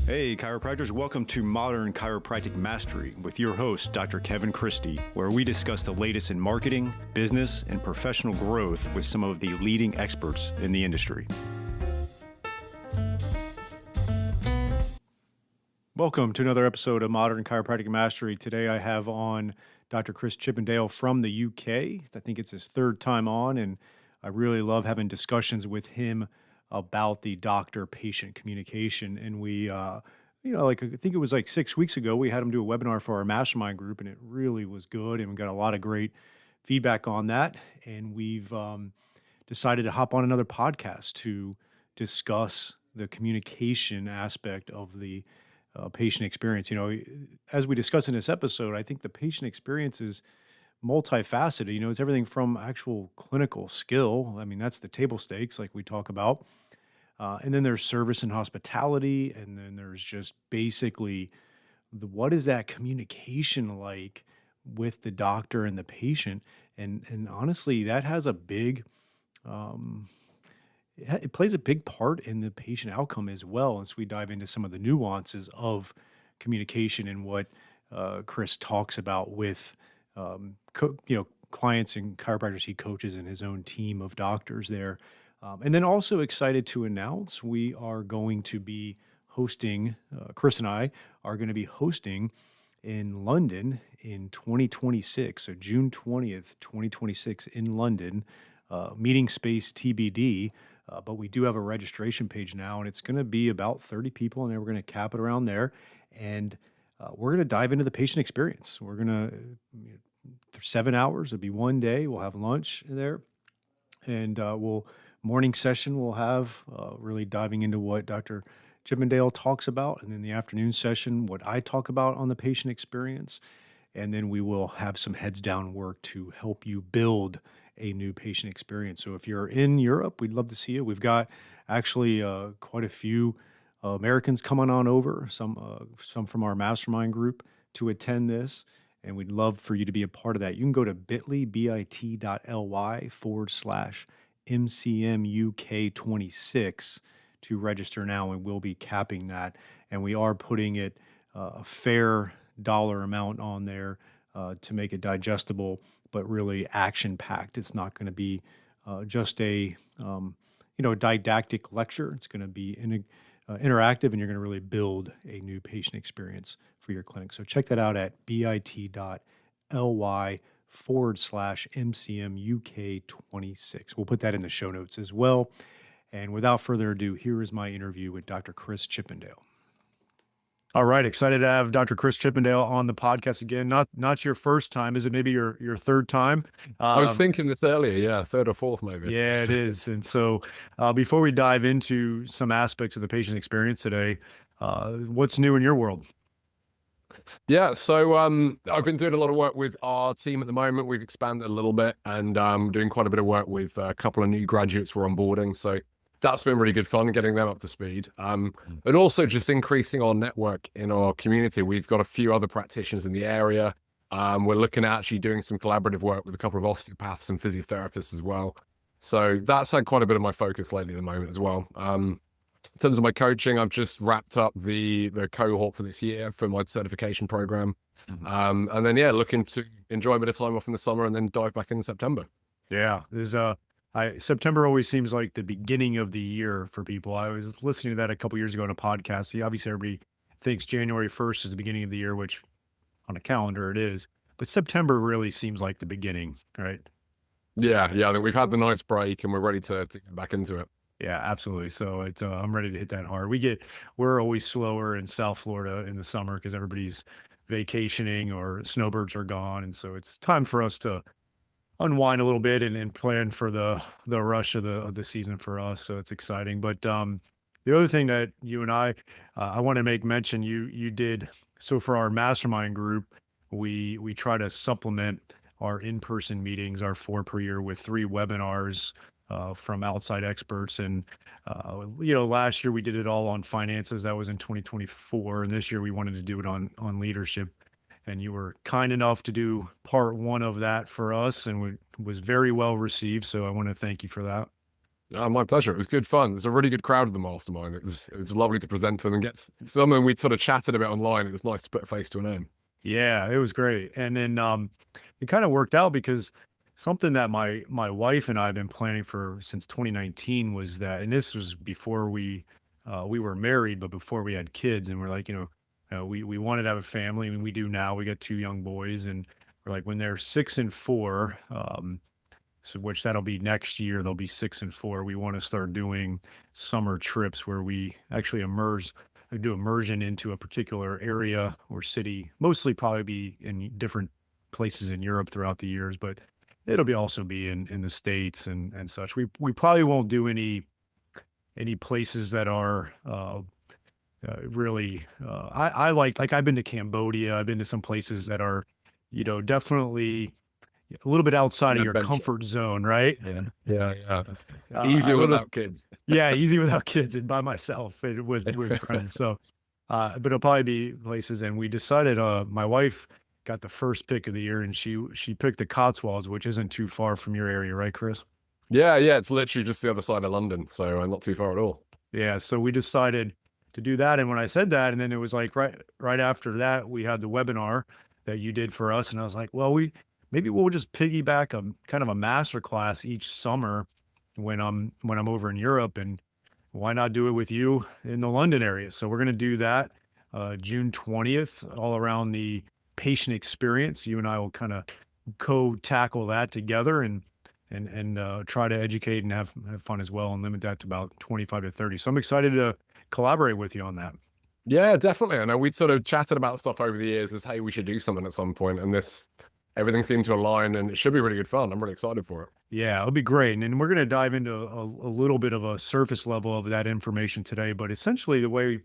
Hey, chiropractors, welcome to Modern Chiropractic Mastery with your host, Dr. Kevin Christie, where we discuss the latest in marketing, business, and professional growth with some of the leading experts in the industry. Welcome to another episode of Modern Chiropractic Mastery. Today I have on Dr. Chris Chippendale from the UK. I think it's his third time on, and I really love having discussions with him about the doctor-patient communication. And we, I think it was like 6 weeks ago, we had him do a webinar for our mastermind group, and it really was good. And we got a lot of great feedback on that. And we've decided to hop on another podcast to discuss the communication aspect of the patient experience. You know, as we discuss in this episode, I think the patient experience is multifaceted. You know, it's everything from actual clinical skill. I mean, that's the table stakes, like we talk about. And then there's service and hospitality. And then there's just basically what is that communication like with the doctor and the patient? And honestly, that has a big, it plays a big part in the patient outcome as well. As we dive into some of the nuances of communication and what Chris talks about with, clients and chiropractors he coaches and his own team of doctors there. And then also excited to announce we are going to be hosting, Chris and I are going to be hosting in London in 2026. So June 20th, 2026 in London, meeting space TBD. But we do have a registration page now, and it's going to be about 30 people, and then we're going to cap it around there. And we're going to dive into the patient experience. We're going to, 7 hours, it'll be one day. We'll have lunch there, and morning session we'll have really diving into what Dr. Chippendale talks about, and then the afternoon session, what I talk about on the patient experience. And then we will have some heads down work to help you build a new patient experience. So if you're in Europe, we'd love to see you. We've got actually quite a few Americans coming on over, some from our mastermind group to attend this. And we'd love for you to be a part of that. You can go to bit.ly/MCMUK26 to register now, and we'll be capping that. And we are putting it a fair dollar amount on there to make it digestible, but really action-packed. It's not going to be just a didactic lecture. It's going to be interactive, and you're going to really build a new patient experience for your clinic. So check that out at bit.ly/MCMUK26. We'll put that in the show notes as well. And without further ado, here is my interview with Dr. Chris Chippendale. All right, excited to have Dr. Chris Chippendale on the podcast again. Not your first time, is it? Maybe your third time? I was thinking this earlier, yeah, third or fourth maybe. Yeah, it is. And so before we dive into some aspects of the patient experience today, what's new in your world? Yeah, so I've been doing a lot of work with our team at the moment. We've expanded a little bit, and doing quite a bit of work with a couple of new graduates we're onboarding. So that's been really good fun, getting them up to speed. And also just increasing our network in our community. We've got a few other practitioners in the area. We're looking at actually doing some collaborative work with a couple of osteopaths and physiotherapists as well. So that's had quite a bit of my focus lately at the moment as well. In terms of my coaching, I've just wrapped up the cohort for this year for my certification program. And then, looking to enjoy a bit of time off in the summer and then dive back in September. Yeah, there's September always seems like the beginning of the year for people. I was listening to that a couple years ago on a podcast. See, obviously everybody thinks January 1st is the beginning of the year, which on a calendar it is, but September really seems like the beginning, right? Yeah. I think we've had the nice break and we're ready to get back into it. Yeah, absolutely. So I'm ready to hit that hard. We're always slower in South Florida in the summer because everybody's vacationing or snowbirds are gone. And so it's time for us to unwind a little bit and plan for the rush of the season for us. So it's exciting. But the other thing that you and I want to make mention, you did, so for our mastermind group, we try to supplement our in-person meetings, our 4 per year, with 3 webinars from outside experts. And, last year we did it all on finances. That was in 2024. And this year we wanted to do it on leadership. And you were kind enough to do part 1 of that for us, and was very well received. So I want to thank you for that. My pleasure. It was good fun. It's a really good crowd of the mastermind. It was lovely to present to them and get someone we sort of chatted a bit online. It was nice to put a face to a name. Yeah, it was great. And then it kind of worked out because something that my wife and I have been planning for since 2019 was that, and this was before we were married, but before we had kids, and we're like, we wanted to have a family. I mean, we do now. We got two young boys, and we're like, when they're 6 and 4, so which that'll be next year, they'll be 6 and 4. We want to start doing summer trips where we actually do immersion into a particular area or city, mostly probably be in different places in Europe throughout the years, but it'll be also be in the States and such. We probably won't do any places that are really I like I've been to Cambodia, I've been to some places that are, definitely a little bit outside An of your adventure. comfort zone, right? Yeah. Yeah. Yeah. I Easier would have, without kids. yeah, easy without kids and by myself and with friends. So, but it'll probably be places. And we decided, my wife got the first pick of the year, and she picked the Cotswolds, which isn't too far from your area, right, Chris? Yeah. Yeah. It's literally just the other side of London. So not too far at all. Yeah, so we decided to do that. And when I said that, and then it was like right after that, we had the webinar that you did for us, and I was like, well, maybe we'll just piggyback a kind of a master class each summer when I'm over in Europe, and why not do it with you in the London area? So we're going to do that June 20th, all around the patient experience. You and I will kind of co-tackle that together and try to educate and have fun as well, and limit that to about 25 to 30. So I'm excited to collaborate with you on that. Yeah, definitely. I know we'd sort of chatted about stuff over the years as, hey, we should do something at some point, and everything seemed to align, and it should be really good fun. I'm really excited for it. Yeah, it'll be great. And then we're going to dive into a little bit of a surface level of that information today. But essentially, the way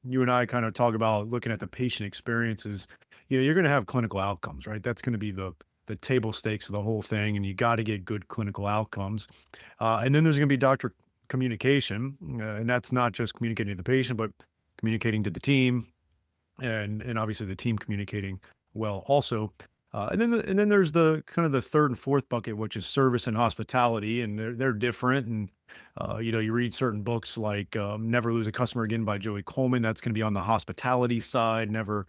you and I kind of talk about looking at the patient experiences, you're going to have clinical outcomes, right? That's going to be the table stakes of the whole thing, and you got to get good clinical outcomes. And then there's going to be doctor communication, and that's not just communicating to the patient, but communicating to the team, and obviously the team communicating well also. And then there's the kind of the third and fourth bucket, which is service and hospitality, and they're different. And you read certain books like "Never Lose a Customer Again" by Joey Coleman. That's going to be on the hospitality side. Never,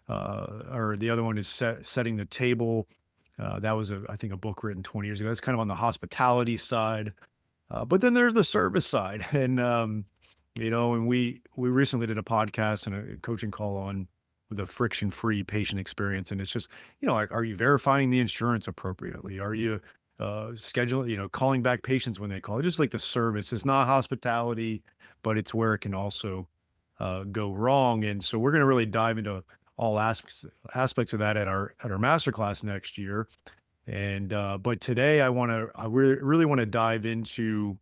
or the other one is setting the table. That was I think a book written 20 years ago. That's kind of on the hospitality side. But then there's the service side, and we recently did a podcast and a coaching call on the friction-free patient experience. And it's just, like, are you verifying the insurance appropriately? Are you scheduling, calling back patients when they call? Just like the service. It's not hospitality, but it's where it can also go wrong. And so we're going to really dive into all aspects of that at our masterclass next year. And but today I really want to dive into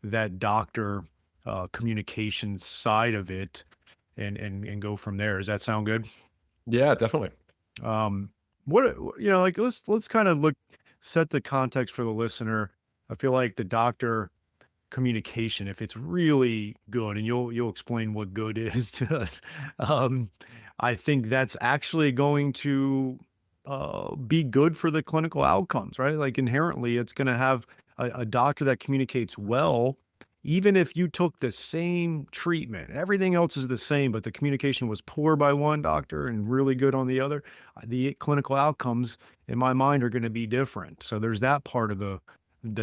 that doctor communication side of it, and go from there. Does that sound good? Yeah, definitely. Um, like, let's kind of set the context for the listener. I feel like the doctor communication, if it's really good, and you'll explain what good is to us, um, I think that's actually going to be good for the clinical outcomes, right? Like, inherently, it's going to have a doctor that communicates well. Even if you took the same treatment, everything else is the same, but the communication was poor by one doctor and really good on the other, the clinical outcomes in my mind are going to be different. So there's that part of the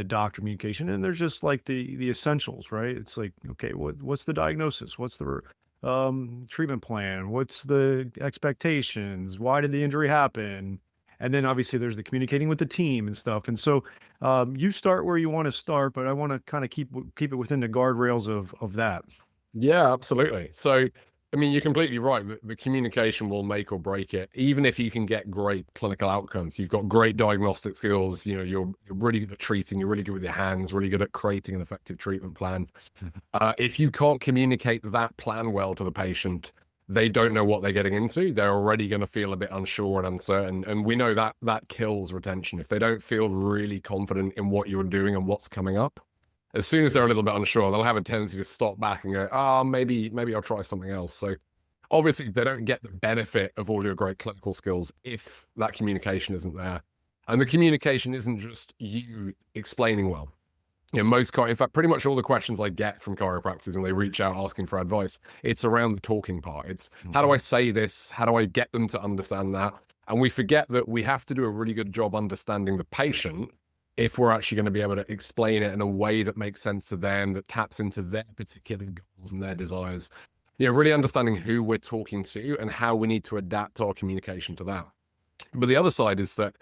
doctor communication, and there's just like the essentials, right? It's like, okay, what's the diagnosis? What's the treatment plan? What's the expectations? Why did the injury happen? And then obviously there's the communicating with the team and stuff. And so you start where you want to start, but I want to kind of keep it within the guardrails of that. Yeah, absolutely. So, I mean, you're completely right. The communication will make or break it. Even if you can get great clinical outcomes, you've got great diagnostic skills. You're really good at treating. You're really good with your hands. Really good at creating an effective treatment plan. If you can't communicate that plan well to the patient, they don't know what they're getting into. They're already going to feel a bit unsure and uncertain. And we know that that kills retention. If they don't feel really confident in what you're doing and what's coming up, as soon as they're a little bit unsure, they'll have a tendency to stop back and go, maybe I'll try something else. So obviously they don't get the benefit of all your great clinical skills if that communication isn't there. And the communication isn't just you explaining well. In fact, pretty much all the questions I get from chiropractors when they reach out asking for advice, it's around the talking part. It's how do I say this? How do I get them to understand that? And we forget that we have to do a really good job understanding the patient if we're actually going to be able to explain it in a way that makes sense to them, that taps into their particular goals and their desires. Really understanding who we're talking to and how we need to adapt our communication to that. But the other side is that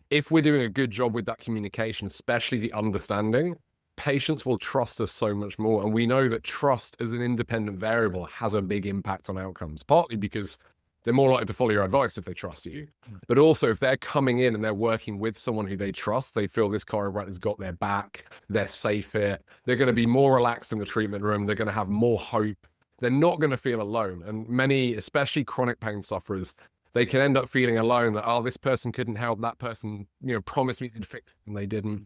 if we're doing a good job with that communication, especially the understanding, patients will trust us so much more. And we know that trust as an independent variable has a big impact on outcomes, partly because they're more likely to follow your advice if they trust you. But also, if they're coming in and they're working with someone who they trust, they feel this chiropractor's got their back, they're safe here, they're going to be more relaxed in the treatment room, they're going to have more hope, they're not going to feel alone. And many, especially chronic pain sufferers, they can end up feeling alone that, oh, this person couldn't help, that person, promised me they'd fix it and they didn't.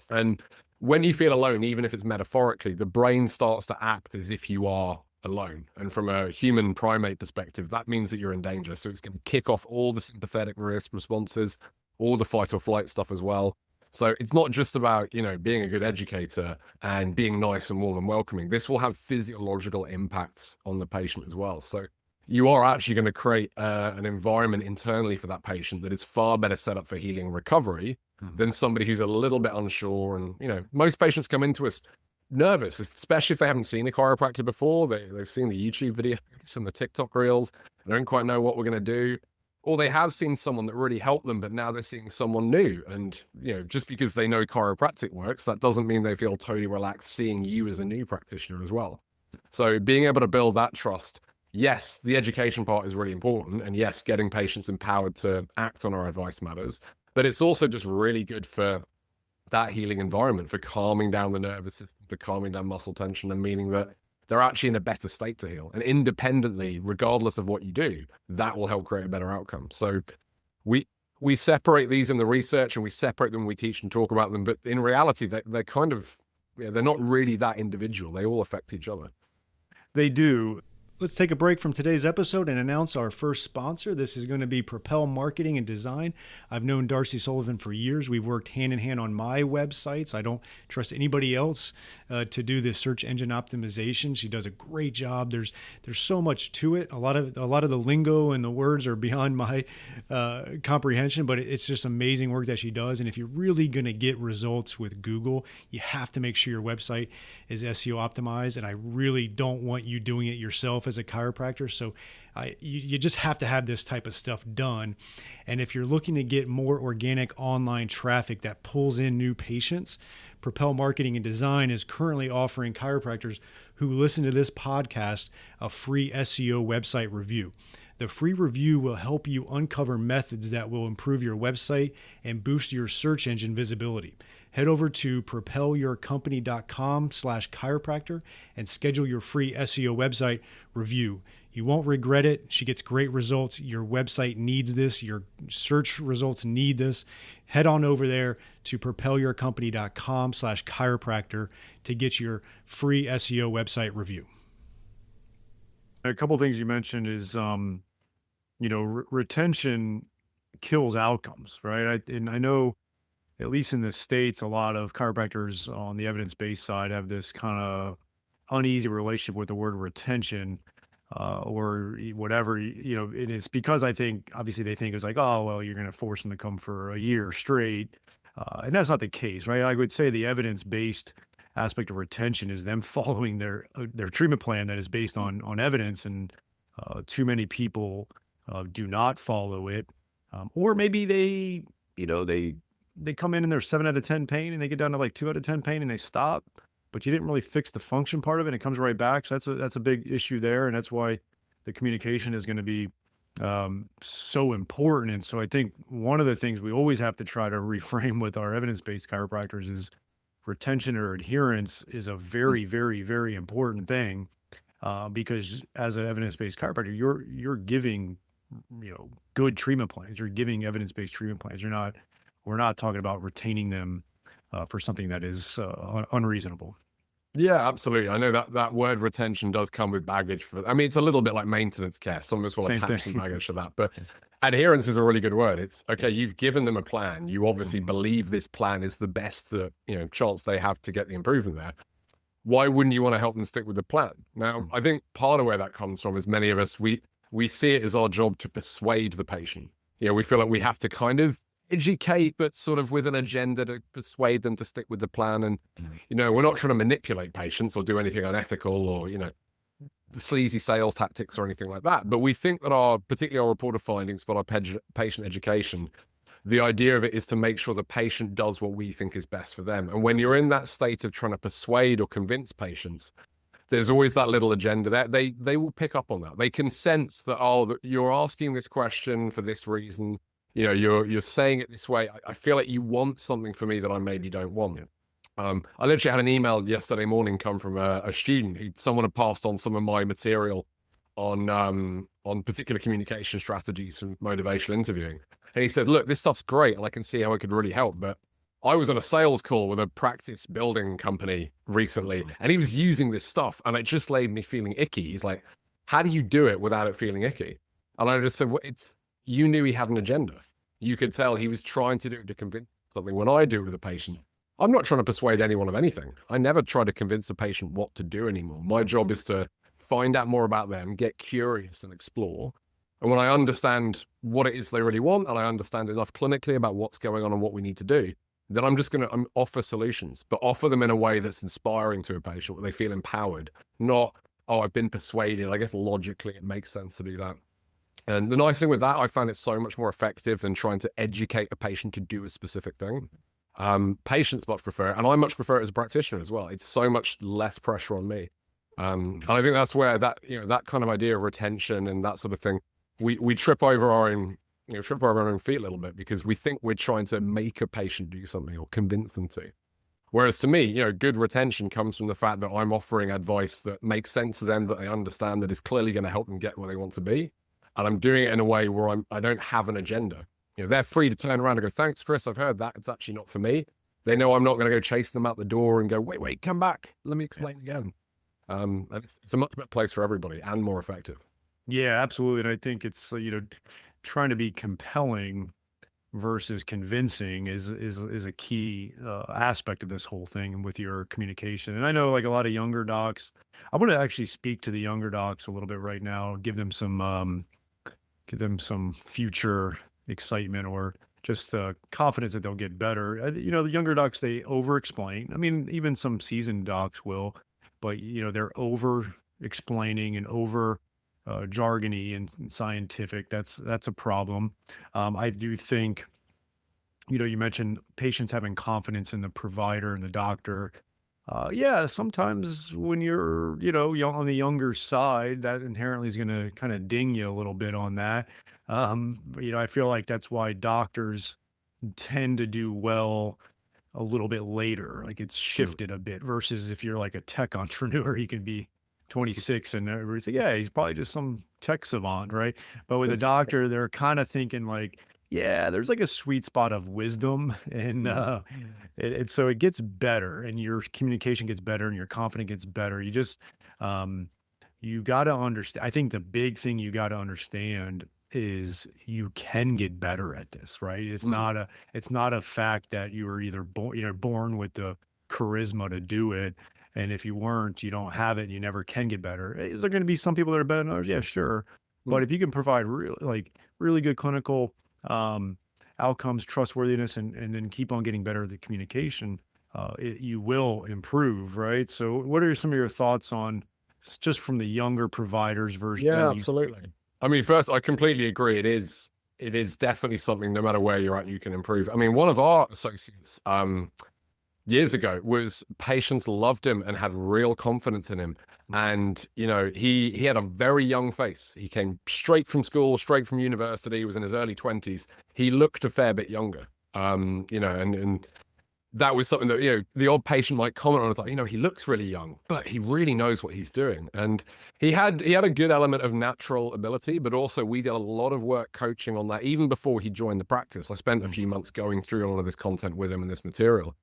And when you feel alone, even if it's metaphorically, the brain starts to act as if you are alone. And from a human primate perspective, that means that you're in danger. So it's going to kick off all the sympathetic responses, all the fight or flight stuff as well. So it's not just about, being a good educator and being nice and warm and welcoming. This will have physiological impacts on the patient as well. So you are actually going to create an environment internally for that patient that is far better set up for healing and recovery than somebody who's a little bit unsure. And, most patients come into us nervous, especially if they haven't seen a chiropractor before. They've seen the YouTube videos and the TikTok reels. They don't quite know what we're going to do. Or they have seen someone that really helped them, but now they're seeing someone new. And, just because they know chiropractic works, that doesn't mean they feel totally relaxed seeing you as a new practitioner as well. So being able to build that trust, yes, the education part is really important. And yes, getting patients empowered to act on our advice matters. But it's also just really good for that healing environment, for calming down the nervous system, for calming down muscle tension, and meaning that they're actually in a better state to heal. And independently, regardless of what you do, that will help create a better outcome. So we separate these in the research and we separate them when we teach and talk about them. But in reality, they're kind of, they're not really that individual. They all affect each other. They do. Let's take a break from today's episode and announce our first sponsor. This is going to be Propel Marketing and Design. I've known Darcy Sullivan for years. We've worked hand in hand on my websites. I don't trust anybody else to do this search engine optimization. She does a great job. There's so much to it. A lot of the lingo and the words are beyond my comprehension, but it's just amazing work that she does. And if you're really going to get results with Google, you have to make sure your website is SEO optimized. And I really don't want you doing it yourself as a chiropractor. So you just have to have this type of stuff done. And if you're looking to get more organic online traffic that pulls in new patients, Propel Marketing and Design is currently offering chiropractors who listen to this podcast a free SEO website review. The free review will help you uncover methods that will improve your website and boost your search engine visibility. Head over to propelyourcompany.com/chiropractor and schedule your free SEO website review. You won't regret it. She gets great results. Your website needs this. Your search results need this. Head on over there to propelyourcompany.com/chiropractor to get your free SEO website review. A couple of things you mentioned is, retention kills outcomes, right? And I know, at least in the States, a lot of chiropractors on the evidence-based side have this kind of uneasy relationship with the word retention, or whatever, it is, because I think, obviously they think it's like, oh, well, you're going to force them to come for a year straight. And that's not the case, right? I would say the evidence-based aspect of retention is them following their treatment plan that is based on evidence. And too many people do not follow it. Or maybe they come in and they're 7 out of 10 pain and they get down to like 2 out of 10 pain and they stop, but you didn't really fix the function part of it. And it comes right back. So that's a big issue there. And that's why the communication is going to be so important. And so I think one of the things we always have to try to reframe with our evidence-based chiropractors is retention or adherence is a very, very, very important thing, because as an evidence-based chiropractor, you're giving, good treatment plans. You're giving evidence-based treatment plans. We're not talking about retaining them for something that is unreasonable. Yeah, absolutely. I know that that word retention does come with baggage for, I mean, it's a little bit like maintenance care. Some of us will Same attach some thing. baggage to that, but adherence is a really good word. It's okay. You've given them a plan. You obviously Mhm. believe this plan is the best that, chance they have to get the improvement there. Why wouldn't you want to help them stick with the plan? Now, I think part of where that comes from is many of us, we see it as our job to persuade the patient. We feel like we have to kind of educate, but sort of with an agenda to persuade them to stick with the plan. And, we're not trying to manipulate patients or do anything unethical or, the sleazy sales tactics or anything like that. But we think that particularly our reported findings for our patient education, the idea of it is to make sure the patient does what we think is best for them. And when you're in that state of trying to persuade or convince patients, there's always that little agenda there. They will pick up on that. They can sense that, oh, you're asking this question for this reason. You're saying it this way. I feel like you want something for me that I maybe don't want. I literally had an email yesterday morning come from a student. Someone had passed on some of my material on particular communication strategies and motivational interviewing. And he said, look, this stuff's great and I can see how it could really help. But I was on a sales call with a practice building company recently and he was using this stuff and it just made me feeling icky. He's like, how do you do it without it feeling icky? And I just said, well, you knew he had an agenda. You could tell he was trying to do it to convince something. When I do it with a patient, I'm not trying to persuade anyone of anything. I never try to convince a patient what to do anymore. My job is to find out more about them, get curious and explore. And when I understand what it is they really want, and I understand enough clinically about what's going on and what we need to do, then I'm just going to offer solutions, but offer them in a way that's inspiring to a patient where they feel empowered, not, oh, I've been persuaded. I guess logically it makes sense to do that. And the nice thing with that, I find it so much more effective than trying to educate a patient to do a specific thing. Patients much prefer it, and I much prefer it as a practitioner as well. It's so much less pressure on me. And I think that's where that kind of idea of retention and that sort of thing, we trip over our own, trip over our own feet a little bit because we think we're trying to make a patient do something or convince them to. Whereas to me, good retention comes from the fact that I'm offering advice that makes sense to them, that they understand, that is clearly going to help them get where they want to be. And I'm doing it in a way where I don't have an agenda. They're free to turn around and go, thanks, Chris, I've heard that. It's actually not for me. They know I'm not going to go chase them out the door and go, wait, come back. Let me explain again. And it's a much better place for everybody and more effective. Yeah, absolutely. And I think it's, trying to be compelling versus convincing is a key aspect of this whole thing with your communication. And I know like a lot of younger docs, I want to actually speak to the younger docs a little bit right now, give them some future excitement or just confidence that they'll get better. The younger docs, they over explain. I mean, even some seasoned docs will, but they're over explaining and over jargony and scientific. That's a problem. I do think, you mentioned patients having confidence in the provider and the doctor. Yeah, sometimes when you're, young, on the younger side, that inherently is going to kind of ding you a little bit on that. I feel like that's why doctors tend to do well a little bit later. Like it's Mm. shifted a bit versus if you're like a tech entrepreneur, you can be 26 and everybody's like, yeah, he's probably just some tech savant, right? But with a doctor, they're kind of thinking like, yeah, there's like a sweet spot of wisdom and Mm. so it gets better and your communication gets better and your confidence gets better. Um, you got to understand. I think the big thing you got to understand is you can get better at this, right? Mm. It's not a fact that you were either born with the charisma to do it. And if you weren't, you don't have it and you never can get better. Is there going to be some people that are better than others? Yeah, sure. But Mm. if you can provide really good clinical outcomes, trustworthiness, and then keep on getting better at the communication, you will improve, right? So what are some of your thoughts on just from the younger providers versus Yeah, them? absolutely. I mean, first, I completely agree. It is definitely something, no matter where you're at, you can improve. I mean, one of our associates, years ago was patients loved him and had real confidence in him. And, he had a very young face. He came straight from school, straight from university, he was in his early 20s. He looked a fair bit younger. And that was something that, the odd patient might comment on. It's like, he looks really young, but he really knows what he's doing. And he had a good element of natural ability, but also we did a lot of work coaching on that even before he joined the practice. I spent a few months going through all of this content with him and this material.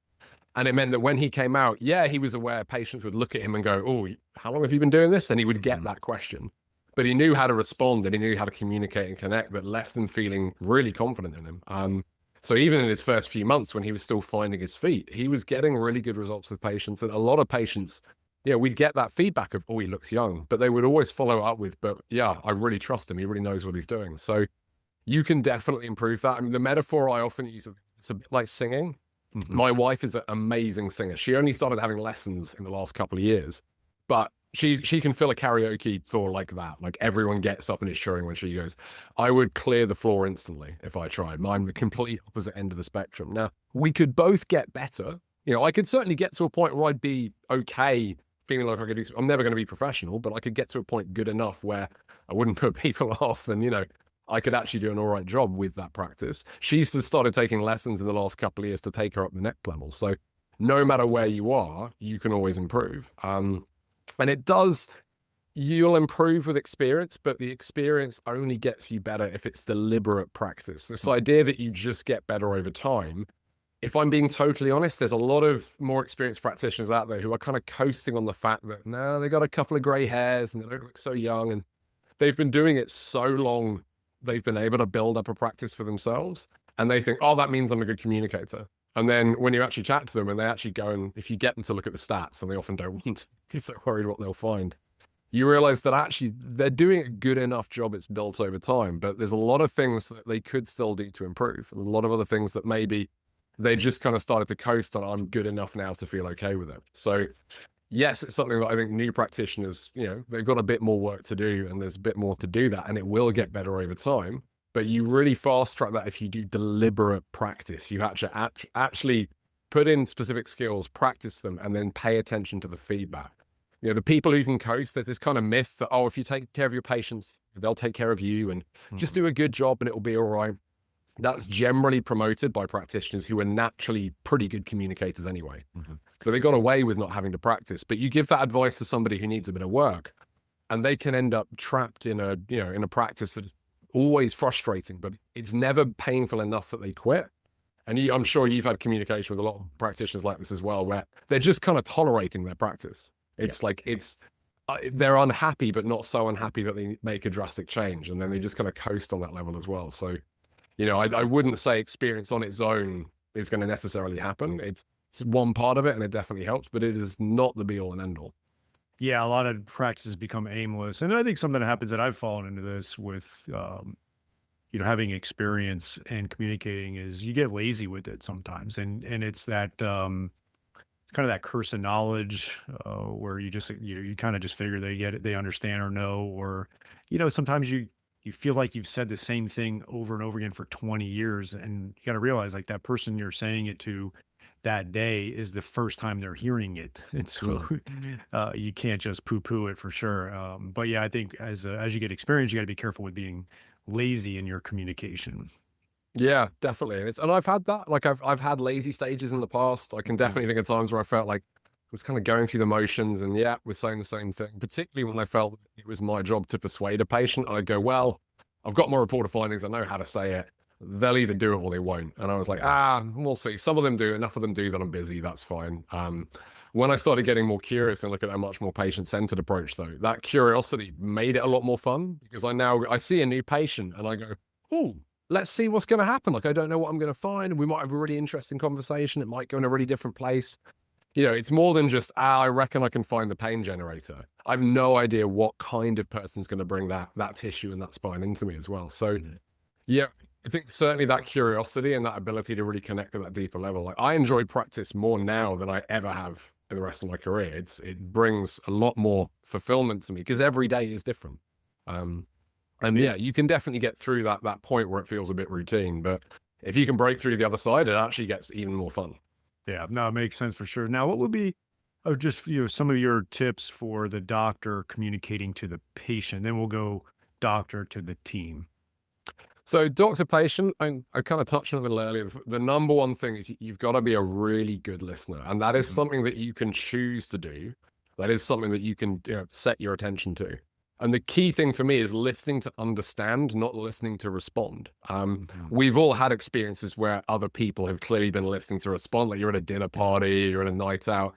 And it meant that when he came out, yeah, he was aware patients would look at him and go, oh, how long have you been doing this? And he would get that question. But he knew how to respond and he knew how to communicate and connect that left them feeling really confident in him. So even in his first few months when he was still finding his feet, he was getting really good results with patients. And a lot of patients, we'd get that feedback of, oh, he looks young, but they would always follow up with, but yeah, I really trust him. He really knows what he's doing. So you can definitely improve that. I mean, the metaphor I often use, it's a bit like singing. My wife is an amazing singer. She only started having lessons in the last couple of years, but she can fill a karaoke floor like that. Like everyone gets up and is showing when she goes. I would clear the floor instantly if I tried. I'm the complete opposite end of the spectrum. Now, we could both get better. I could certainly get to a point where I'd be okay feeling like I could do. I'm never going to be professional, but I could get to a point good enough where I wouldn't put people off and, I could actually do an all right job with that practice. She's just started taking lessons in the last couple of years to take her up the next level. So no matter where you are, you can always improve. And you'll improve with experience, but the experience only gets you better if it's deliberate practice. This idea that you just get better over time. If I'm being totally honest, there's a lot of more experienced practitioners out there who are kind of coasting on the fact that, no, they got a couple of gray hairs and they don't look so young. And they've been doing it so long. They've been able to build up a practice for themselves and they think, oh, that means I'm a good communicator. And then when you actually chat to them and they actually go and if you get them to look at the stats, and they often don't want to because they're worried what they'll find, you realize that actually they're doing a good enough job. It's built over time, but there's a lot of things that they could still do to improve. And a lot of other things that maybe they just kind of started to coast on. I'm good enough now to feel okay with it. So yes, it's something that I think new practitioners, they've got a bit more work to do and there's a bit more to do that and it will get better over time. But you really fast track that if you do deliberate practice. You actually put in specific skills, practice them, and then pay attention to the feedback. The people who can coast, there's this kind of myth that, oh, if you take care of your patients, they'll take care of you and just do a good job and it'll be all right. That's generally promoted by practitioners who are naturally pretty good communicators anyway. So they got away with not having to practice. But you give that advice to somebody who needs a bit of work and they can end up trapped in a practice that's always frustrating, but it's never painful enough that they quit. And I'm sure you've had communication with a lot of practitioners like this as well, where they're just kind of tolerating their practice. It's like they're unhappy, but not so unhappy that they make a drastic change. And then they just kind of coast on that level as well. So, I wouldn't say experience on its own is going to necessarily happen. It's one part of it and it definitely helps, but it is not the be all and end all. Yeah, a lot of practices become aimless. And I think something that happens that I've fallen into this with, having experience and communicating is you get lazy with it sometimes. And it's that, it's kind of that curse of knowledge where you just, you kind of just figure they get it, they understand or know, or, sometimes you feel like you've said the same thing over and over again for 20 years. And you got to realize like that person you're saying it to that day is the first time they're hearing it. And so you can't just poo-poo it for sure. But yeah, I think as you get experience, you got to be careful with being lazy in your communication. Yeah, definitely. And I've had that, like I've had lazy stages in the past. I can definitely think of times where I felt like I was kind of going through the motions and we're saying the same thing, particularly when I felt it was my job to persuade a patient. I'd go, well, I've got my report of findings. I know how to say it. They'll either do it or they won't. And I was like, we'll see. Some of them do, enough of them do that I'm busy. That's fine. When I started getting more curious and look at a much more patient-centered approach though, that curiosity made it a lot more fun because I see a new patient and I go, oh, let's see what's going to happen. Like, I don't know what I'm going to find. We might have a really interesting conversation. It might go in a really different place. It's more than just, I reckon I can find the pain generator. I have no idea what kind of person's going to bring that tissue and that spine into me as well. So yeah, I think certainly that curiosity and that ability to really connect at that deeper level. Like I enjoy practice more now than I ever have in the rest of my career. It brings a lot more fulfillment to me because every day is different. And yeah, you can definitely get through that point where it feels a bit routine, but if you can break through the other side, it actually gets even more fun. Yeah, no, it makes sense for sure. Now, what would be just some of your tips for the doctor communicating to the patient? Then we'll go doctor to the team. So doctor patient, I kind of touched on it a little earlier. The number one thing is you've got to be a really good listener. And that is something that you can choose to do. That is something that you can set your attention to. And the key thing for me is listening to understand, not listening to respond. Mhm. We've all had experiences where other people have clearly been listening to respond, like you're at a dinner party, you're at a night out,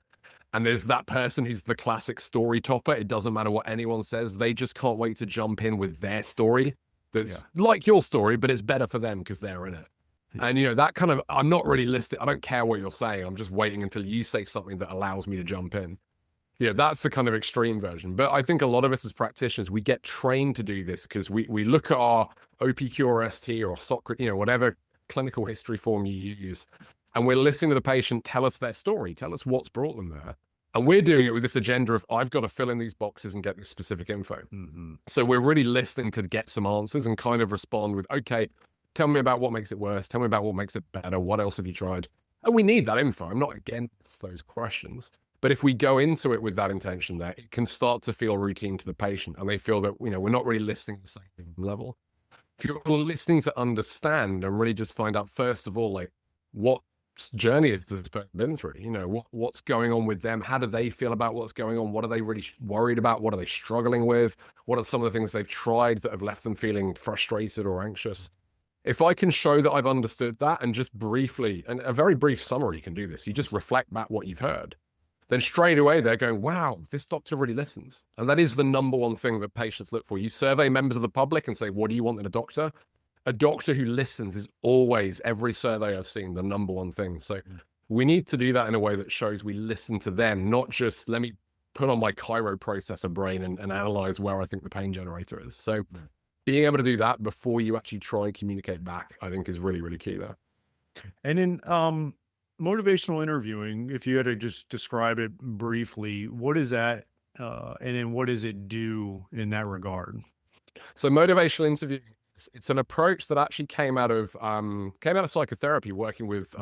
and there's that person who's the classic story topper. It doesn't matter what anyone says. They just can't wait to jump in with their story Yeah. that's like your story, but it's better for them because they're in it. Yeah. And, that kind of, I'm not really listening. I don't care what you're saying. I'm just waiting until you say something that allows me to jump in. Yeah, that's the kind of extreme version. But I think a lot of us as practitioners, we get trained to do this because we look at our OPQ or ST or Socrates, whatever clinical history form you use, and we're listening to the patient tell us their story, tell us what's brought them there. And we're doing it with this agenda of, I've got to fill in these boxes and get this specific info. Mhm. So we're really listening to get some answers and kind of respond with, okay, tell me about what makes it worse. Tell me about what makes it better. What else have you tried? And we need that info. I'm not against those questions. But if we go into it with that intention there, it can start to feel routine to the patient and they feel that, we're not really listening to the same level. If you're listening to understand and really just find out, first of all, like what journey has this person been through? What's going on with them? How do they feel about what's going on? What are they really worried about? What are they struggling with? What are some of the things they've tried that have left them feeling frustrated or anxious? If I can show that I've understood that and just briefly, and a very brief summary can do this, you just reflect back what you've heard, then straight away they're going, wow, this doctor really listens. And that is the number one thing that patients look for. You survey members of the public and say, what do you want in a doctor? A doctor who listens is always, every survey I've seen, the number one thing. So we need to do that in a way that shows we listen to them, not just let me put on my chiro processor brain and analyze where I think the pain generator is. So being able to do that before you actually try and communicate back, I think is really, really key there. And in motivational interviewing, if you had to just describe it briefly, what is that? And then what does it do in that regard? So motivational interviewing, it's an approach that actually came out of psychotherapy, working with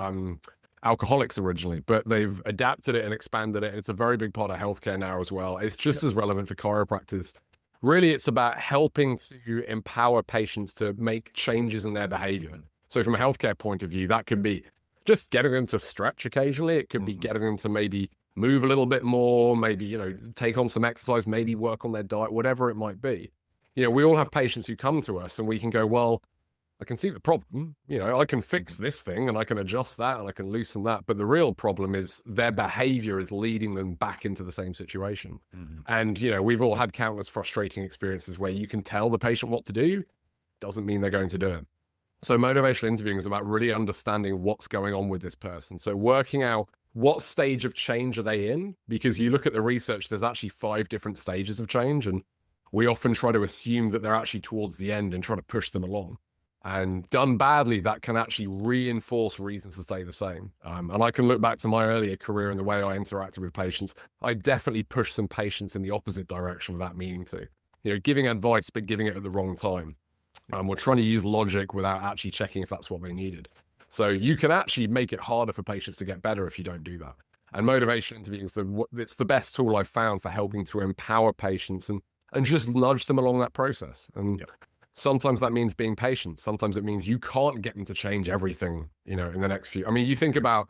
alcoholics originally, but they've adapted it and expanded it. And it's a very big part of healthcare now as well. It's just as relevant for chiropractors. Really, it's about helping to empower patients to make changes in their behavior. So from a healthcare point of view, that could be just getting them to stretch occasionally. It could be getting them to maybe move a little bit more, maybe, take on some exercise, maybe work on their diet, whatever it might be. We all have patients who come to us and we can go, well, I can see the problem. I can fix this thing and I can adjust that and I can loosen that. But the real problem is their behavior is leading them back into the same situation. And, we've all had countless frustrating experiences where you can tell the patient what to do, doesn't mean they're going to do it. So motivational interviewing is about really understanding what's going on with this person. So working out what stage of change are they in, because you look at the research, there's actually 5 different stages of change. And we often try to assume that they're actually towards the end and try to push them along. And done badly, that can actually reinforce reasons to stay the same. And I can look back to my earlier career and the way I interacted with patients. I definitely pushed some patients in the opposite direction without meaning to. Giving advice, but giving it at the wrong time. We're trying to use logic without actually checking if that's what they needed. So you can actually make it harder for patients to get better if you don't do that. And motivation interviewing it's the best tool I've found for helping to empower patients and just nudge them along that process. And sometimes that means being patient. Sometimes it means you can't get them to change everything, in the next few. I mean, you think about,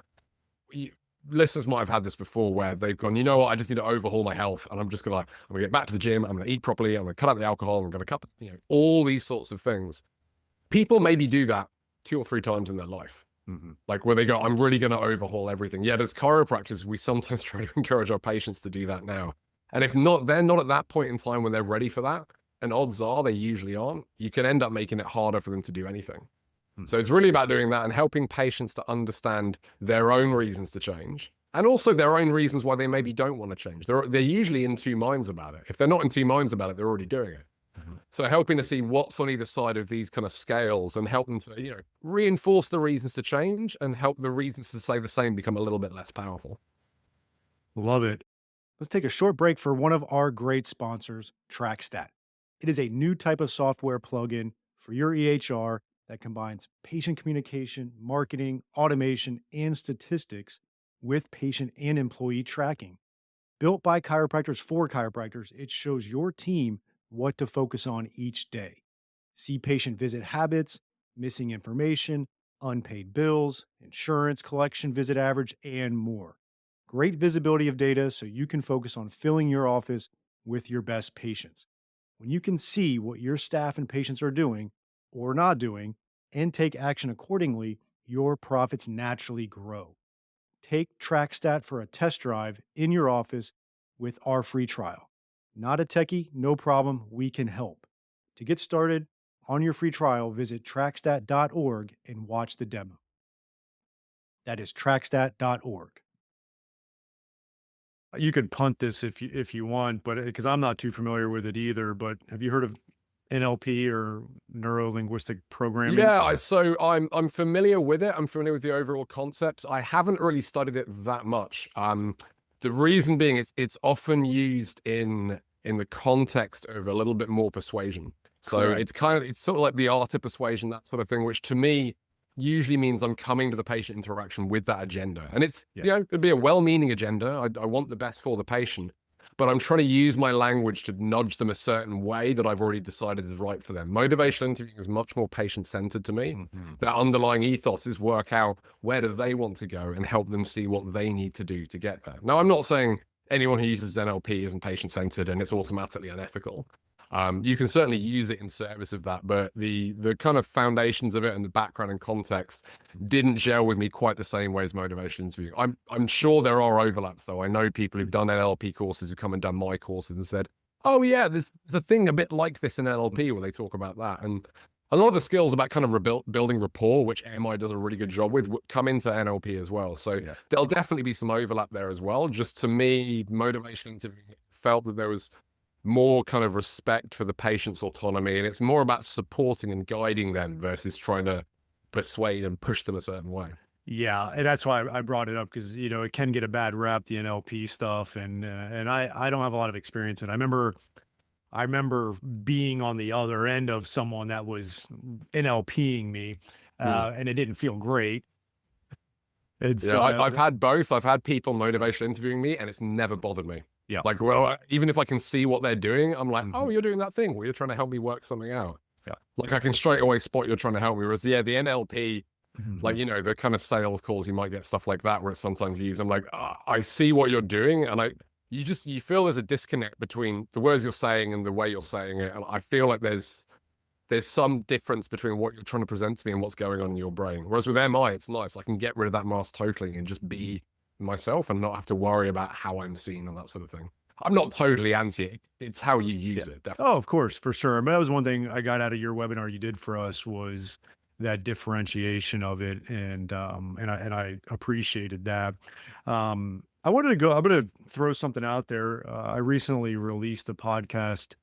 listeners might have had this before where they've gone, you know what, I just need to overhaul my health. And I'm going to get back to the gym. I'm going to eat properly. I'm going to cut out the alcohol. I'm going to cut, all these sorts of things. People maybe do that 2 or 3 times in their life. Like where they go, I'm really going to overhaul everything. Yet as chiropractors, we sometimes try to encourage our patients to do that now. And if not, they're not at that point in time when they're ready for that. And odds are they usually aren't. You can end up making it harder for them to do anything. So it's really about doing that and helping patients to understand their own reasons to change and also their own reasons why they maybe don't want to change. They're usually in 2 minds about it. If they're not in 2 minds about it, they're already doing it. So helping to see what's on either side of these kind of scales and help them to, reinforce the reasons to change and help the reasons to stay the same become a little bit less powerful. Love it. Let's take a short break for one of our great sponsors, TrackStat. It is a new type of software plugin for your EHR that combines patient communication, marketing, automation, and statistics with patient and employee tracking. Built by chiropractors for chiropractors, it shows your team what to focus on each day. See patient visit habits, missing information, unpaid bills, insurance collection visit average, and more. Great visibility of data so you can focus on filling your office with your best patients. When you can see what your staff and patients are doing or not doing and take action accordingly, your profits naturally grow. Take TrackStat for a test drive in your office with our free trial. Not a techie, no problem, we can help. To get started on your free trial, visit trackstat.org and watch the demo. That is trackstat.org. You could punt this if you want, but because I'm not too familiar with it either. But have you heard of NLP or neuro linguistic programming? Yeah, so I'm familiar with it. I'm familiar with the overall concept. I haven't really studied it that much. The reason being it's often used in the context of a little bit more persuasion. So Correct. it's sort of like the art of persuasion, that sort of thing, which to me usually means I'm coming to the patient interaction with that agenda. And it's, Yeah. it'd be a well-meaning agenda. I want the best for the patient, but I'm trying to use my language to nudge them a certain way that I've already decided is right for them. Motivational interviewing is much more patient-centered to me. Mhm. That underlying ethos is work out where do they want to go and help them see what they need to do to get there. Now, I'm not saying anyone who uses NLP isn't patient-centered and it's automatically unethical. You can certainly use it in service of that, but the kind of foundations of it and the background and context didn't gel with me quite the same way as motivation interviewing. I'm sure there are overlaps though. I know people who've done NLP courses who come and done my courses and said, "Oh yeah, there's a thing a bit like this in NLP where they talk about that." And a lot of the skills about kind of building rapport, which MI does a really good job with, come into NLP as well. So Yeah. there'll definitely be some overlap there as well. Just to me, motivation interviewing felt that there was more kind of respect for the patient's autonomy, and it's more about supporting and guiding them versus trying to persuade and push them a certain way. Yeah, and that's why I brought it up because it can get a bad rap, the NLP stuff, and I don't have a lot of experience in it. I remember being on the other end of someone that was NLPing me, Mm. and it didn't feel great. And Yeah, so I've had both. I've had people motivational interviewing me, and it's never bothered me. yeah. Like, well, even if I can see what they're doing, I'm like, oh, Mhm. you're doing that thing where you're trying to help me work something out. Yeah. Like, I can straight away spot you're trying to help me. Whereas, yeah, the NLP, like, Mhm. the kind of sales calls, you might get stuff like that where it's sometimes used. I'm like, I see what you're doing. And you feel there's a disconnect between the words you're saying and the way you're saying it. And I feel like there's some difference between what you're trying to present to me and what's going on in your brain. Whereas with MI, it's nice. I can get rid of that mask totally and just be myself and not have to worry about how I'm seen and that sort of thing. I'm not totally anti it. It's how you use it, definitely. Oh, of course, for sure. But that was one thing I got out of your webinar you did for us was that differentiation of it, and I appreciated that. I wanted to go. I'm going to throw something out there. I recently released a podcast,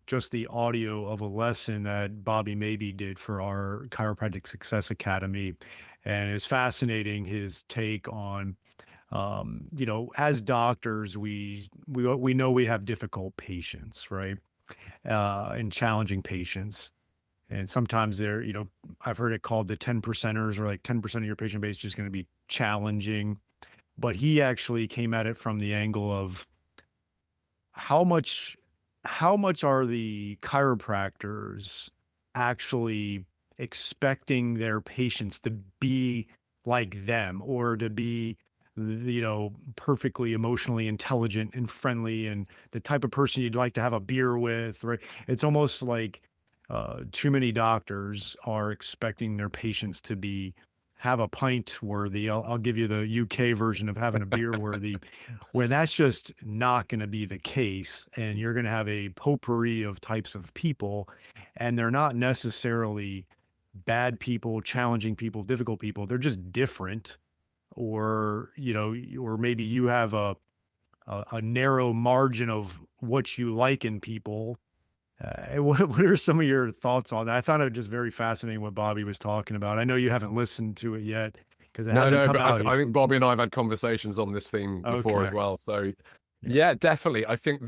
just the audio of a lesson that Bobby Maybe did for our Chiropractic Success Academy, and it's fascinating his take on as doctors, we know we have difficult patients, right? And challenging patients. And sometimes I've heard it called the 10 percenters, or like 10% of your patient base is just going to be challenging. But he actually came at it from the angle of how much, how much are the chiropractors actually expecting their patients to be like them or to be perfectly emotionally intelligent and friendly and the type of person you'd like to have a beer with, right? It's almost like too many doctors are expecting their patients to be have a pint worthy. I'll give you the UK version of having a beer worthy, where that's just not going to be the case. And you're going to have a potpourri of types of people, and they're not necessarily bad people, challenging people, difficult people. They're just different. Or maybe you have a narrow margin of what you like in people. What are some of your thoughts on that? I found it just very fascinating what Bobby was talking about. I know you haven't listened to it yet because it No, hasn't no, come but out I yet. think Bobby and I have had conversations on this theme before as Okay. well. So, Yeah. yeah, definitely. I think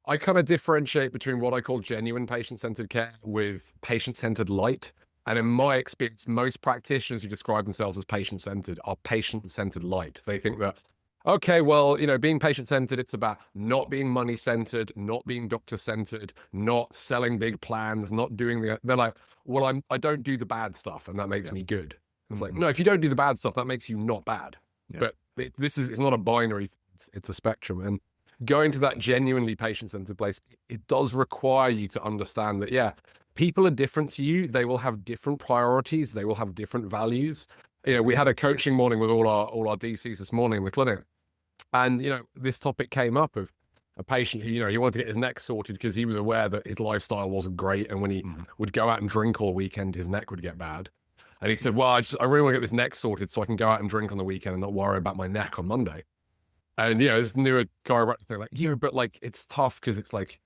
I kind of differentiate between what I call genuine patient centered care with patient centered light. And in my experience, most practitioners who describe themselves as patient centered are patient centered light. They think that, okay, well, being patient centered, it's about not being money centered, not being doctor centered, not selling big plans, not doing they're like, well, I don't do the bad stuff and that makes Yeah. me good. It's like, Mhm. no, if you don't do the bad stuff, that makes you not bad. Yeah. But it's not a binary, it's a spectrum. And going to that genuinely patient-centered place, it does require you to understand that, yeah, people are different to you. They will have different priorities. They will have different values. You know, we had a coaching morning with all our DCs this morning in the clinic, and this topic came up of a patient who, he wanted to get his neck sorted because he was aware that his lifestyle wasn't great, and when he would go out and drink all weekend, his neck would get bad. And he said, "Well, I really want to get this neck sorted so I can go out and drink on the weekend and not worry about my neck on Monday." And this newer chiropractor thing, like, but like it's tough because it's like,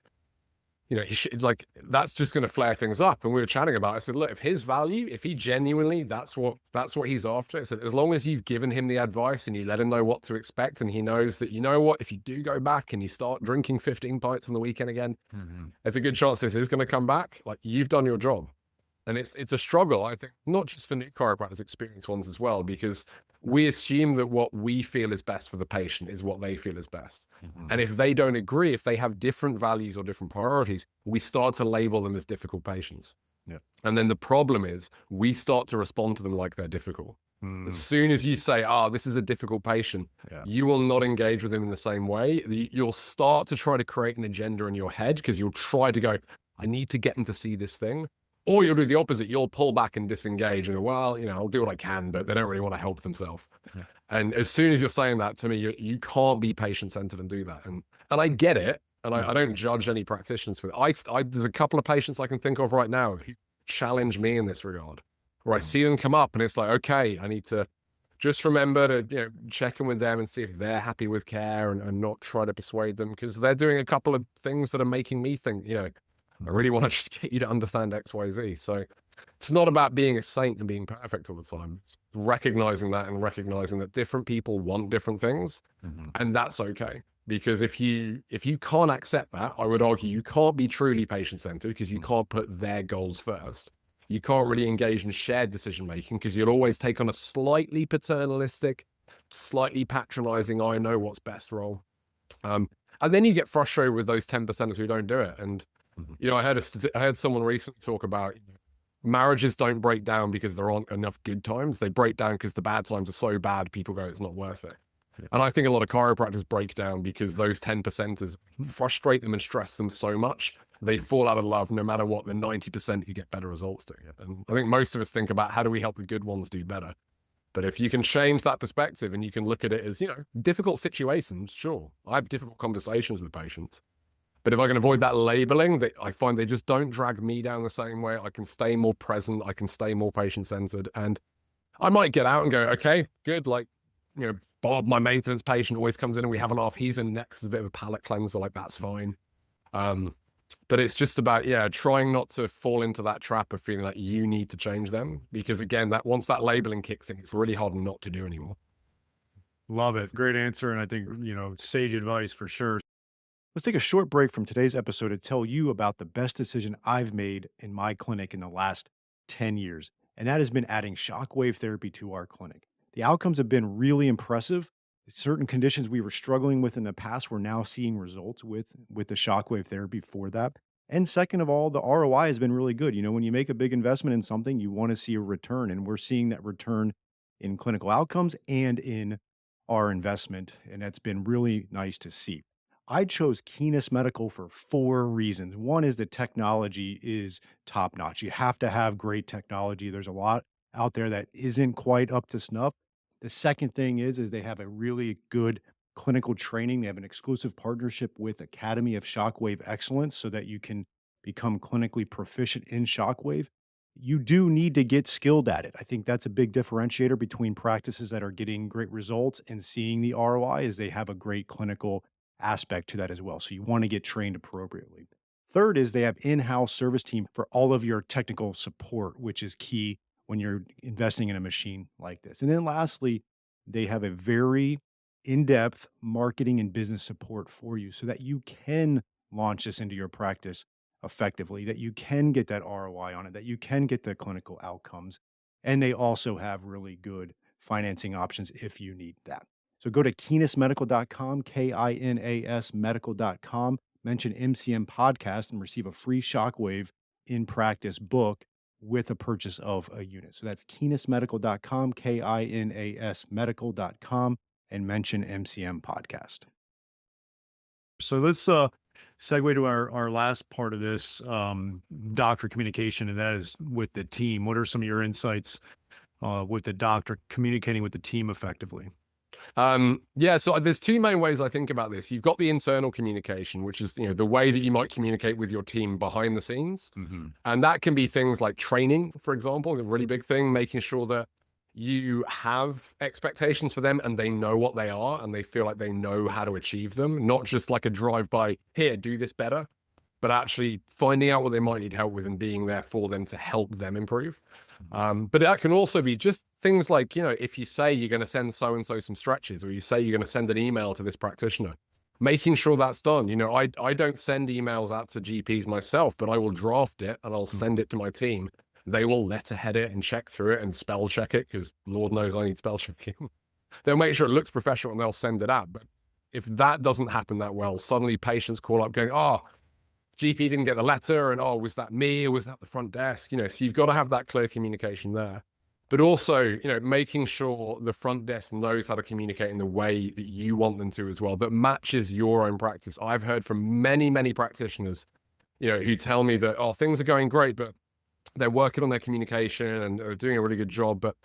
he should, like, that's just going to flare things up. And we were chatting about it. I said, look, if his value, if he genuinely, that's what he's after. I said, as long as you've given him the advice and you let him know what to expect, and he knows that, what, if you do go back and you start drinking 15 pints on the weekend again, there's a good chance this is going to come back. Like, you've done your job. And it's a struggle, I think, not just for new chiropractors, experienced ones as well, because we assume that what we feel is best for the patient is what they feel is best. And if they don't agree, if they have different values or different priorities, we start to label them as difficult patients. Yeah. And then the problem is we start to respond to them like they're difficult. As soon as you say, this is a difficult patient, you will not engage with them in the same way. You'll start to try to create an agenda in your head because you'll try to go, I need to get them to see this thing. Or you'll do the opposite. You'll pull back and disengage and go, well, I'll do what I can, but they don't really want to help themselves. Yeah. And as soon as you're saying that to me, you can't be patient-centered and do that. And I get it. And I don't judge any practitioners for it. There's a couple of patients I can think of right now who challenge me in this regard, where I see them come up and it's like, okay, I need to just remember to check in with them and see if they're happy with care, and not try to persuade them, because they're doing a couple of things that are making me think, I really want to just get you to understand X, Y, Z. So it's not about being a saint and being perfect all the time. It's recognizing that, and recognizing that different people want different things, and that's okay. Because if you can't accept that, I would argue you can't be truly patient-centered, because you can't put their goals first. You can't really engage in shared decision-making, because you'll always take on a slightly paternalistic, slightly patronizing, I know what's best role. And then you get frustrated with those 10%ers who don't do it. And I heard someone recently talk about marriages don't break down because there aren't enough good times. They break down because the bad times are so bad, people go, it's not worth it. Yeah. And I think a lot of chiropractors break down because those 10%ers frustrate them and stress them so much, they fall out of love no matter what the 90% you get better results do. Yeah. And I think most of us think about, how do we help the good ones do better? But if you can change that perspective and you can look at it as, difficult situations, sure. I have difficult conversations with patients. But if I can avoid that labeling, I find they just don't drag me down the same way. I can stay more present. I can stay more patient-centered. And I might get out and go, okay, good. Like, Bob, my maintenance patient, always comes in and we have a laugh. He's in next, a bit of a palate cleanser. Like, that's fine. But it's just about, trying not to fall into that trap of feeling like you need to change them. Because again, once that labeling kicks in, it's really hard not to do anymore. Love it. Great answer. And I think, sage advice for sure. Let's take a short break from today's episode to tell you about the best decision I've made in my clinic in the last 10 years. And that has been adding shockwave therapy to our clinic. The outcomes have been really impressive. Certain conditions we were struggling with in the past, we're now seeing results with the shockwave therapy for that. And second of all, the ROI has been really good. When you make a big investment in something, you want to see a return. And we're seeing that return in clinical outcomes and in our investment. And that's been really nice to see. I chose Keenest Medical for 4 reasons. One is the technology is top notch. You have to have great technology. There's a lot out there that isn't quite up to snuff. The second thing is they have a really good clinical training. They have an exclusive partnership with Academy of Shockwave Excellence so that you can become clinically proficient in shockwave. You do need to get skilled at it. I think that's a big differentiator between practices that are getting great results and seeing the ROI is they have a great clinical aspect to that as well. So you want to get trained appropriately. Third is they have in-house service team for all of your technical support, which is key when you're investing in a machine like this. And then lastly, they have a very in-depth marketing and business support for you so that you can launch this into your practice effectively, that you can get that ROI on it, that you can get the clinical outcomes. And they also have really good financing options if you need that. So go to keenestmedical.com, KINAS medical.com, mention MCM podcast and receive a free shockwave in practice book with a purchase of a unit. So that's keenestmedical.com, KINAS medical.com, and mention MCM podcast. So let's segue to our last part of this, doctor communication, and that is with the team. What are some of your insights with the doctor communicating with the team effectively? Yeah, so there's two main ways I think about this. You've got the internal communication, which is, the way that you might communicate with your team behind the scenes. Hmm. And that can be things like training, for example, a really big thing, making sure that you have expectations for them and they know what they are and they feel like they know how to achieve them, not just like a drive by, here, do this better, but actually finding out what they might need help with and being there for them to help them improve. But that can also be just things like, if you say you're going to send so and so some stretches, or you say you're going to send an email to this practitioner, making sure that's done. I don't send emails out to GPs myself, but I will draft it and I'll send it to my team. They will letterhead it and check through it and spell check it, because Lord knows I need spell checking. They'll make sure it looks professional and they'll send it out. But if that doesn't happen that well, suddenly patients call up going, oh, GP didn't get the letter, and oh, was that me or was that the front desk? So you've got to have that clear communication there. But also, making sure the front desk knows how to communicate in the way that you want them to as well, that matches your own practice. I've heard from many, many practitioners, who tell me that, oh, things are going great, but they're working on their communication and they're doing a really good job, but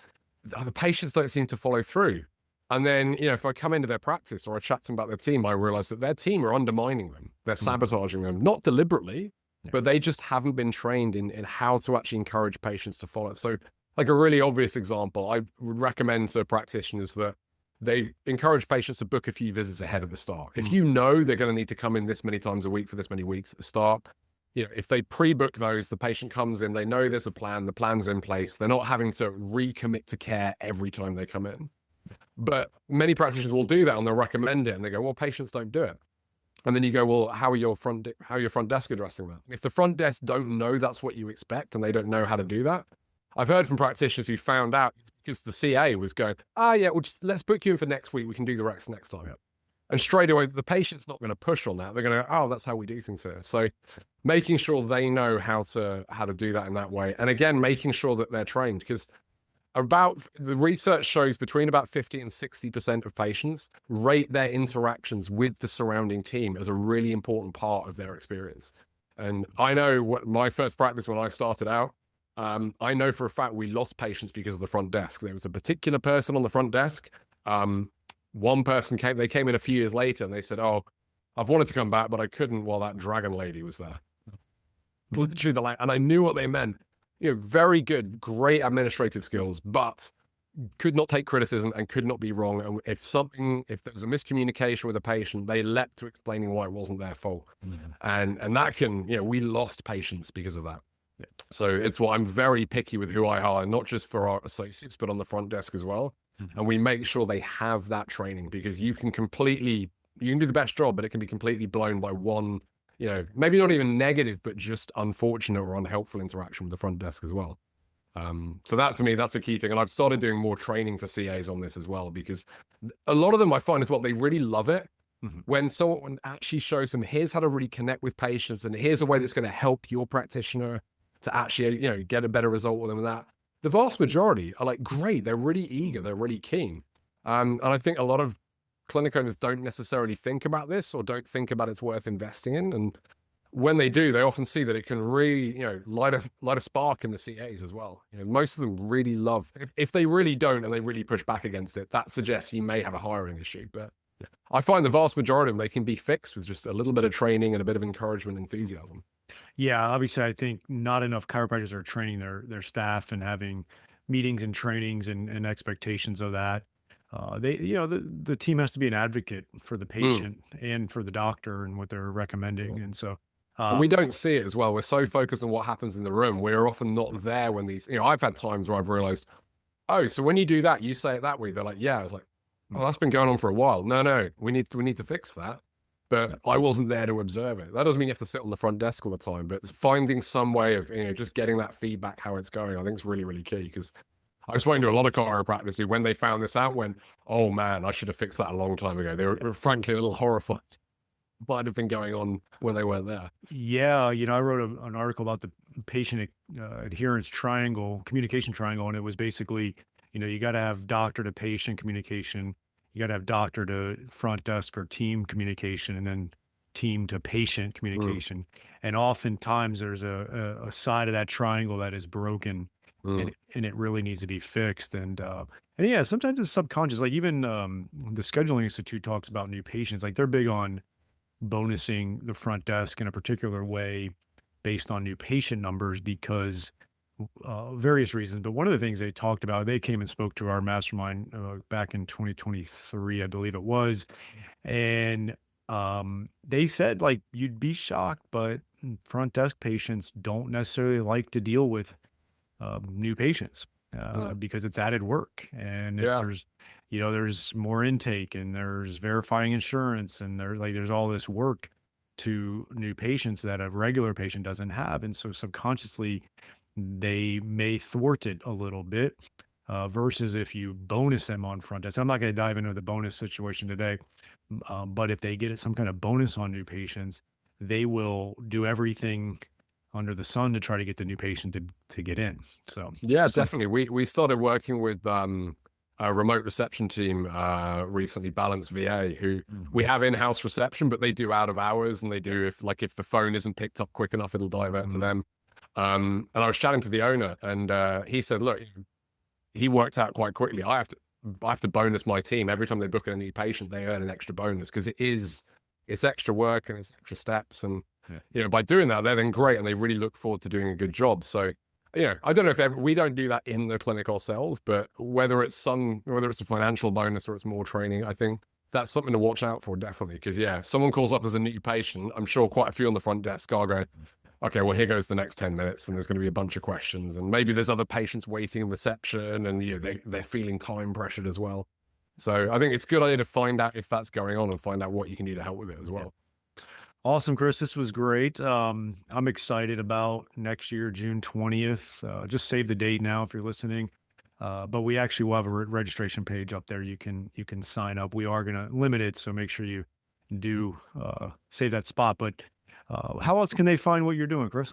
the patients don't seem to follow through. And then, if I come into their practice or I chat to them about their team, I realize that their team are undermining them. They're sabotaging them, not deliberately, but they just haven't been trained in how to actually encourage patients to follow. So, like a really obvious example, I would recommend to practitioners that they encourage patients to book a few visits ahead of the start. If you know they're going to need to come in this many times a week for this many weeks at the start, if they pre-book those, the patient comes in, they know there's a plan, the plan's in place. They're not having to recommit to care every time they come in. But many practitioners will do that and they'll recommend it and they go, well, patients don't do it. And then you go, well, how are your front desk addressing that? If the front desk don't know that's what you expect and they don't know how to do that, I've heard from practitioners who found out because the CA was going, yeah, well, let's book you in for next week. We can do the rest next time. And straight away, the patient's not going to push on that. They're going to go, oh, that's how we do things here. So making sure they know how to do that in that way. And again, making sure that they're trained, because the research shows between about 50 and 60% of patients rate their interactions with the surrounding team as a really important part of their experience. And I know what my first practice when I started out, I know for a fact we lost patients because of the front desk. There was a particular person on the front desk. One person they came in a few years later and they said, oh, I've wanted to come back, but I couldn't while that dragon lady was there. Literally, and I knew what they meant. Very good, great administrative skills, but could not take criticism and could not be wrong. And if there was a miscommunication with a patient, they leapt to explaining why it wasn't their fault. And that can, we lost patients because of that. So it's why I'm very picky with who I hire, not just for our associates, but on the front desk as well. And we make sure they have that training, because you can do the best job, but it can be completely blown by one, maybe not even negative, but just unfortunate or unhelpful interaction with the front desk as well. So that, to me, that's the key thing. And I've started doing more training for CAs on this as well, because a lot of them I find as well, they really love it when someone actually shows them, here's how to really connect with patients, and here's a way that's going to help your practitioner to actually, get a better result with them. And that the vast majority are like, great, they're really eager, they're really keen. And I think a lot of clinic owners don't necessarily think about this or don't think about it's worth investing in. And when they do, they often see that it can really, light a spark in the CAs as well. Most of them really love, if they really don't and they really push back against it, that suggests you may have a hiring issue. But I find the vast majority of them, they can be fixed with just a little bit of training and a bit of encouragement and enthusiasm. Yeah, obviously, I think not enough chiropractors are training their staff and having meetings and trainings and expectations of that. The team has to be an advocate for the patient and for the doctor and what they're recommending. And so, And we don't see it as well. We're so focused on what happens in the room. We're often not there when these, I've had times where I've realized, oh, so when you do that, you say it that way. They're like, yeah. I was like, oh, that's been going on for a while. No, we need to fix that. But I wasn't there to observe it. That doesn't mean you have to sit on the front desk all the time, but finding some way of, just getting that feedback, how it's going, I think is really, really key. Because I was spoken to a lot of chiropractors who, when they found this out, went, oh man, I should have fixed that a long time ago. They were frankly a little horrified. Might have been going on when they weren't there. Yeah, I wrote an article about the patient adherence triangle, communication triangle, and it was basically, you got to have doctor to patient communication, you got to have doctor to front desk or team communication, and then team to patient communication. And oftentimes there's a side of that triangle that is broken, and it really needs to be fixed. And yeah, sometimes it's subconscious. Like even the Scheduling Institute talks about new patients. Like they're big on bonusing the front desk in a particular way based on new patient numbers because various reasons. But one of the things they talked about, they came and spoke to our mastermind back in 2023, I believe it was. And they said, like, you'd be shocked, but front desk patients don't necessarily like to deal with new patients because it's added work. And if there's, there's more intake and there's verifying insurance and there's all this work to new patients that a regular patient doesn't have. And so subconsciously, they may thwart it a little bit versus if you bonus them on front desk. I'm not going to dive into the bonus situation today, but if they get some kind of bonus on new patients, they will do everything under the sun to try to get the new patient to get in. So yeah, definitely. We started working with a remote reception team recently, Balance VA, who we have in-house reception, but they do out of hours, and they do if the phone isn't picked up quick enough, it'll divert to them. And I was chatting to the owner, and he said, look, he worked out quite quickly. I have to bonus my team every time they book in a new patient. They earn an extra bonus because it's extra work and it's extra steps. And by doing that, they're then great, and they really look forward to doing a good job. So I don't know if we don't do that in the clinic ourselves, but whether it's a financial bonus or it's more training, I think that's something to watch out for, definitely. Because if someone calls up as a new patient, I'm sure quite a few on the front desk are going, okay, well, here goes the next 10 minutes, and there's going to be a bunch of questions, and maybe there's other patients waiting in reception, and they're feeling time pressured as well. So I think it's a good idea to find out if that's going on and find out what you can do to help with it as well. Awesome, Chris. This was great. I'm excited about next year, June 20th. Just save the date now if you're listening. But we actually will have a registration page up there. You can sign up. We are going to limit it, so make sure you do save that spot. But how else can they find what you're doing, Chris?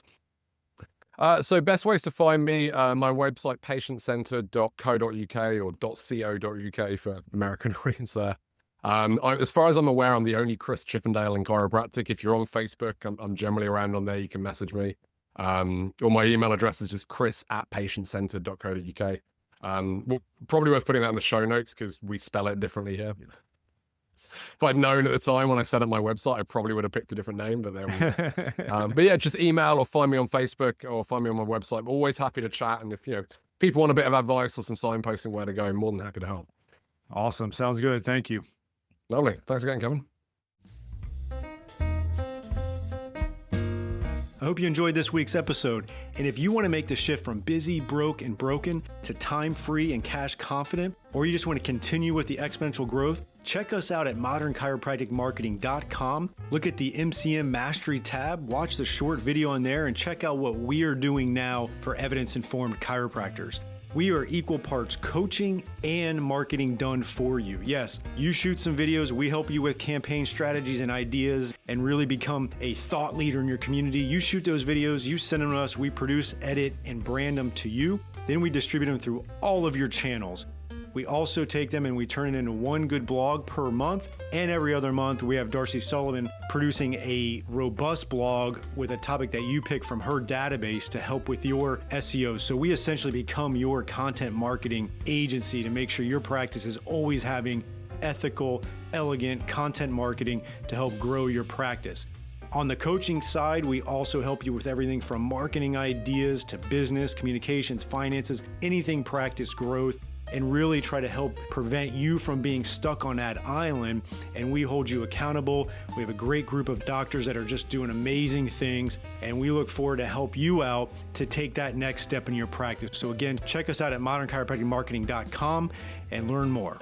So best ways to find me, my website, patientcentered.co.uk or .co.uk for American audience there. As far as I'm aware, I'm the only Chris Chippendale in chiropractic. If you're on Facebook, I'm generally around on there. You can message me. Or my email address is just chris@patientcentered.co.uk. Well, probably worth putting that in the show notes because we spell it differently here. If I'd known at the time when I set up my website, I probably would have picked a different name, but there we go. But yeah, just email or find me on Facebook or find me on my website. I'm always happy to chat. And if people want a bit of advice or some signposting where to go, I'm more than happy to help. Awesome. Sounds good. Thank you. Lovely. Thanks again, Kevin. I hope you enjoyed this week's episode. And if you want to make the shift from busy, broke, and broken to time-free and cash confident, or you just want to continue with the exponential growth, check us out at modernchiropracticmarketing.com. Look at the MCM Mastery tab, watch the short video on there, and check out what we are doing now for evidence-informed chiropractors. We are equal parts coaching and marketing done for you. Yes, you shoot some videos, we help you with campaign strategies and ideas and really become a thought leader in your community. You shoot those videos, you send them to us, we produce, edit, and brand them to you. Then we distribute them through all of your channels. We also take them and we turn it into one good blog per month. And every other month, we have Darcy Sullivan producing a robust blog with a topic that you pick from her database to help with your SEO. So we essentially become your content marketing agency to make sure your practice is always having ethical, elegant content marketing to help grow your practice. On the coaching side, we also help you with everything from marketing ideas to business, communications, finances, anything practice growth, and really try to help prevent you from being stuck on that island. And we hold you accountable. We have a great group of doctors that are just doing amazing things, and we look forward to help you out to take that next step in your practice. So again, check us out at modernchiropracticmarketing.com and learn more.